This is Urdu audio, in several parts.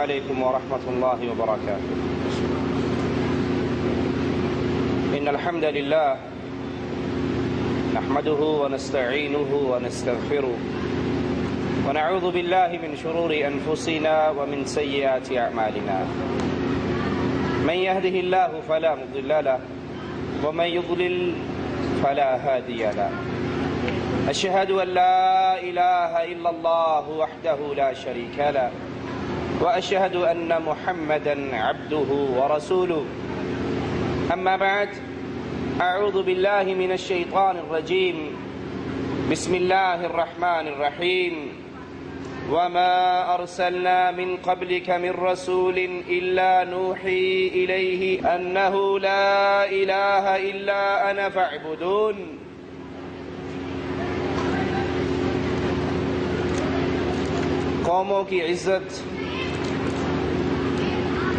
عليكم ورحمة الله وبركاته. إن الحمد لله نحمده ونستعينه ونستغفره ونعوذ بالله من شرور أنفسنا ومن سيئات أعمالنا. من يهده الله فلا مضل له ومن يضلل فلا هادي له. أشهد أن لا إله إلا الله وحده لا شريك له وأشهد أن محمدا عبده ورسوله. أما بعد، أعوذ بالله من الشيطان الرجيم. بسم الله الرحمن الرحيم. وما أرسلنا من قبلك من رسول إلا نوحي إليه أنه لا إله إلا أنا فاعبدون. قوموں کی عزت،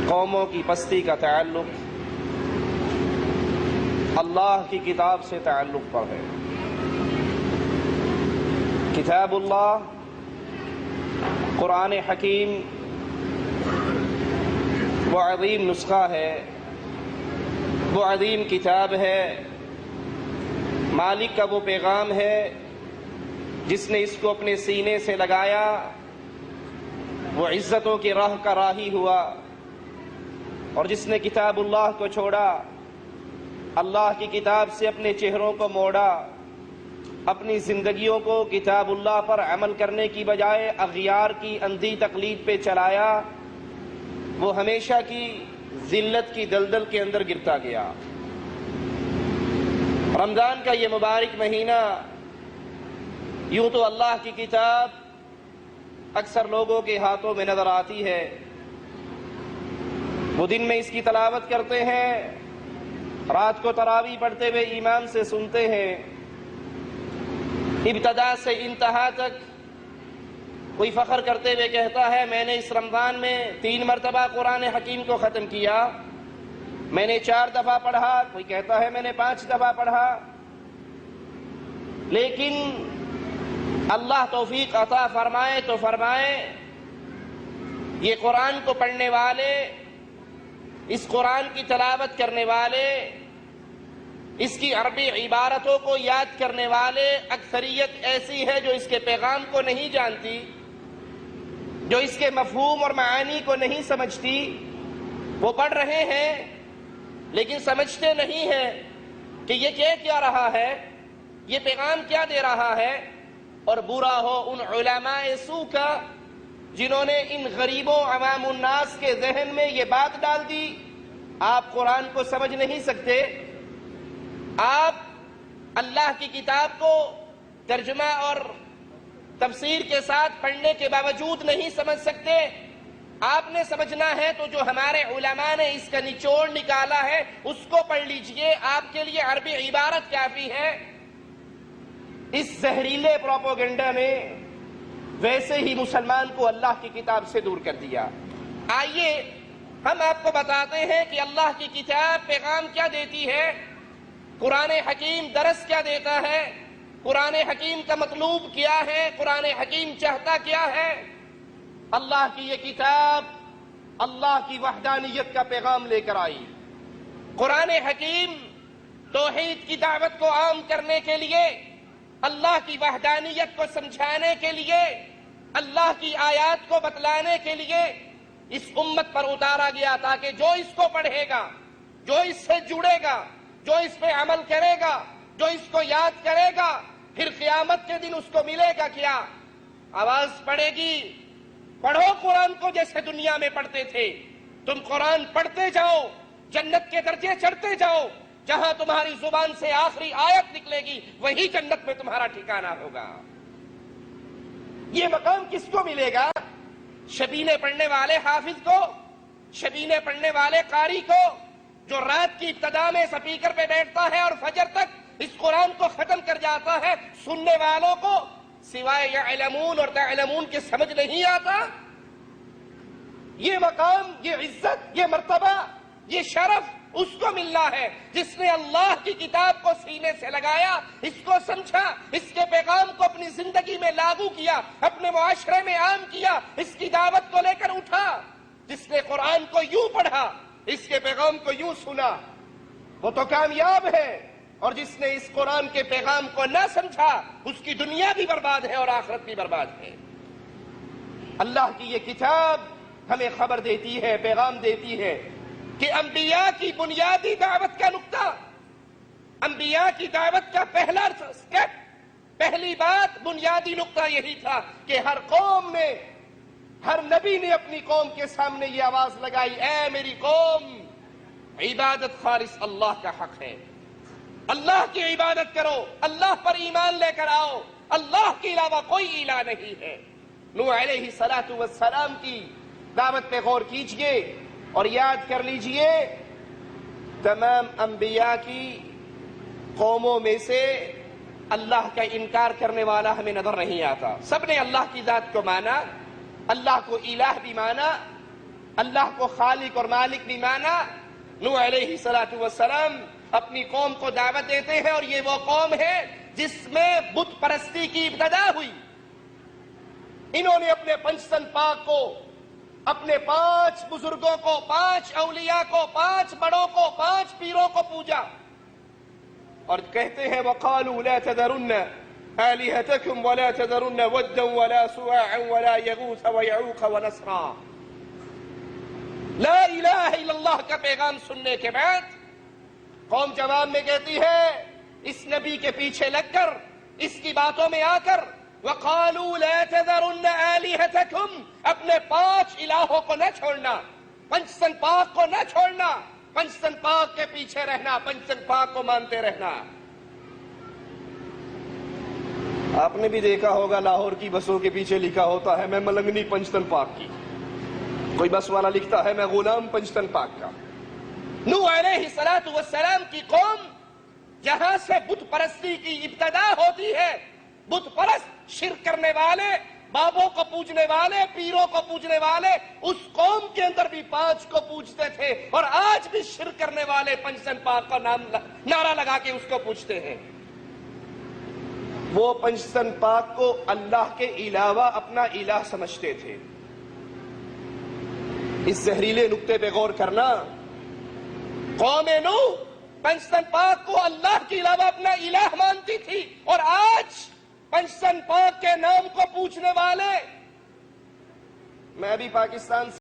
قوموں کی پستی کا تعلق اللہ کی کتاب سے تعلق پر ہے. کتاب اللہ، قرآن حکیم وہ عظیم نسخہ ہے، وہ عظیم کتاب ہے. مالک کا وہ پیغام ہے جس نے اس کو اپنے سینے سے لگایا، وہ عزتوں کی راہ کا راہی ہوا. اور جس نے کتاب اللہ کو چھوڑا، اللہ کی کتاب سے اپنے چہروں کو موڑا، اپنی زندگیوں کو کتاب اللہ پر عمل کرنے کی بجائے اغیار کی اندھی تقلید پہ چلایا، وہ ہمیشہ کی ذلت کی دلدل کے اندر گرتا گیا. رمضان کا یہ مبارک مہینہ، یوں تو اللہ کی کتاب اکثر لوگوں کے ہاتھوں میں نظر آتی ہے، وہ دن میں اس کی تلاوت کرتے ہیں، رات کو تراویح پڑھتے ہوئے امام سے سنتے ہیں. ابتدا سے انتہا تک کوئی فخر کرتے ہوئے کہتا ہے میں نے اس رمضان میں 3 مرتبہ قرآن حکیم کو ختم کیا، میں نے 4 دفعہ پڑھا، کوئی کہتا ہے میں نے 5 دفعہ پڑھا. لیکن اللہ توفیق عطا فرمائے تو فرمائے، یہ قرآن کو پڑھنے والے، اس قرآن کی تلاوت کرنے والے، اس کی عربی عبارتوں کو یاد کرنے والے اکثریت ایسی ہے جو اس کے پیغام کو نہیں جانتی، جو اس کے مفہوم اور معانی کو نہیں سمجھتی. وہ پڑھ رہے ہیں لیکن سمجھتے نہیں ہیں کہ یہ کہہ کیا رہا ہے، یہ پیغام کیا دے رہا ہے. اور برا ہو ان علماء سو کا جنہوں نے ان غریبوں عوام الناس کے ذہن میں یہ بات ڈال دی، آپ قرآن کو سمجھ نہیں سکتے، آپ اللہ کی کتاب کو ترجمہ اور تفسیر کے ساتھ پڑھنے کے باوجود نہیں سمجھ سکتے. آپ نے سمجھنا ہے تو جو ہمارے علماء نے اس کا نچوڑ نکالا ہے اس کو پڑھ لیجئے، آپ کے لیے عربی عبارت کافی ہے. اس زہریلے پروپیگنڈا نے ویسے ہی مسلمان کو اللہ کی کتاب سے دور کر دیا. آئیے ہم آپ کو بتاتے ہیں کہ اللہ کی کتاب پیغام کیا دیتی ہے، قرآن حکیم درس کیا دیتا ہے، قرآن حکیم کا مطلوب کیا ہے، قرآن حکیم چاہتا کیا ہے. اللہ کی یہ کتاب اللہ کی وحدانیت کا پیغام لے کر آئی. قرآن حکیم توحید کی دعوت کو عام کرنے کے لیے، اللہ کی وحدانیت کو سمجھانے کے لیے، اللہ کی آیات کو بتلانے کے لیے اس امت پر اتارا گیا تاکہ جو اس کو پڑھے گا، جو اس سے جڑے گا، جو اس پہ عمل کرے گا، جو اس کو یاد کرے گا، پھر قیامت کے دن اس کو ملے گا کیا؟ آواز پڑے گی، پڑھو قرآن کو جیسے دنیا میں پڑھتے تھے. تم قرآن پڑھتے جاؤ، جنت کے درجے چڑھتے جاؤ، جہاں تمہاری زبان سے آخری آیت نکلے گی وہی جنت میں تمہارا ٹھکانہ ہوگا. یہ مقام کس کو ملے گا؟ شبینے پڑھنے والے حافظ کو، شبینے پڑھنے والے قاری کو، جو رات کی ابتدا میں سپیکر پہ بیٹھتا ہے اور فجر تک اس قرآن کو ختم کر جاتا ہے. سننے والوں کو سوائے یعلمون اور تعلمون کے سمجھ نہیں آتا. یہ مقام، یہ عزت، یہ مرتبہ، یہ شرف اس کو ملنا ہے جس نے اللہ کی کتاب کو سینے سے لگایا، اس کو سمجھا، اس کے پیغام کو اپنی زندگی میں لاگو کیا، اپنے معاشرے میں عام کیا، اس کی دعوت کو لے کر اٹھا. جس نے قرآن کو یوں پڑھا، اس کے پیغام کو یوں سنا، وہ تو کامیاب ہے، اور جس نے اس قرآن کے پیغام کو نہ سمجھا اس کی دنیا بھی برباد ہے اور آخرت بھی برباد ہے۔ اللہ کی یہ کتاب ہمیں خبر دیتی ہے، پیغام دیتی ہے کہ انبیاء کی بنیادی دعوت کا نقطہ، انبیاء کی دعوت کا پہلا سٹیپ، پہلی بات، بنیادی نقطہ یہی تھا کہ ہر قوم نے، ہر نبی نے اپنی قوم کے سامنے یہ آواز لگائی، اے میری قوم، عبادت خالص اللہ کا حق ہے، اللہ کی عبادت کرو، اللہ پر ایمان لے کر آؤ، اللہ کے علاوہ کوئی الہ نہیں ہے۔ نوح علیہ السلام کی دعوت پہ غور کیجئے اور یاد کر لیجئے، تمام انبیاء کی قوموں میں سے اللہ کا انکار کرنے والا ہمیں نظر نہیں آتا۔ سب نے اللہ کی ذات کو مانا، اللہ کو الہ بھی مانا، اللہ کو خالق اور مالک بھی مانا۔ نوح علیہ السلام اپنی قوم کو دعوت دیتے ہیں، اور یہ وہ قوم ہے جس میں بت پرستی کی ابتدا ہوئی۔ انہوں نے اپنے پنجتن پاک کو، اپنے 5 بزرگوں کو، 5 اولیاء کو، 5 بڑوں کو، 5 پیروں کو پوجا، اور کہتے ہیں وَقَالُوا لَا تَذَرُنَّ آلِهَتَكُمْ وَلَا تَذَرُنَّ وَدًّا وَلَا سُوَاعًا وَلَا يَغُوثَ وَيَعُوقَ وَنَسْرًا۔ لا الہ الا اللہ کا پیغام سننے کے بعد قوم جواب میں کہتی ہے، اس نبی کے پیچھے لگ کر، اس کی باتوں میں آ کر، وَقَالُوا لَا تَذَرُنَّ آلِهَتَكُمْ، اپنے 5 الہوں کو نہ چھوڑنا، پنجتن پاک کو نہ چھوڑنا، پنجتن پاک کے پیچھے رہنا، پنجتن پاک کو مانتے رہنا۔ آپ نے بھی دیکھا ہوگا لاہور کی بسوں کے پیچھے لکھا ہوتا ہے میں ملنگنی پنجتن پاک کی، کوئی بس والا لکھتا ہے میں غلام پنجتن پاک کا۔ نوح علیہ السلام کی قوم جہاں سے بت پرستی کی ابتدا ہوتی ہے، بت پرست، شرک کرنے والے، بابوں کو پوجنے والے، پیروں کو پوجنے والے، اس قوم کے اندر بھی 5 کو پوجتے تھے، اور آج بھی شرک کرنے والے پنجتن پاک کا نعرہ لگا کے اس کو پوجتے ہیں۔ وہ پنجتن پاک کو اللہ کے علاوہ اپنا الہ سمجھتے تھے۔ اس زہریلے نقطے پہ غور کرنا، قوم نوح پنجتن پاک کو اللہ کے علاوہ اپنا الہ مانتی تھی، اور آج پنجتن پاک کے نام کو پوچھنے والے، میں بھی پاکستان سے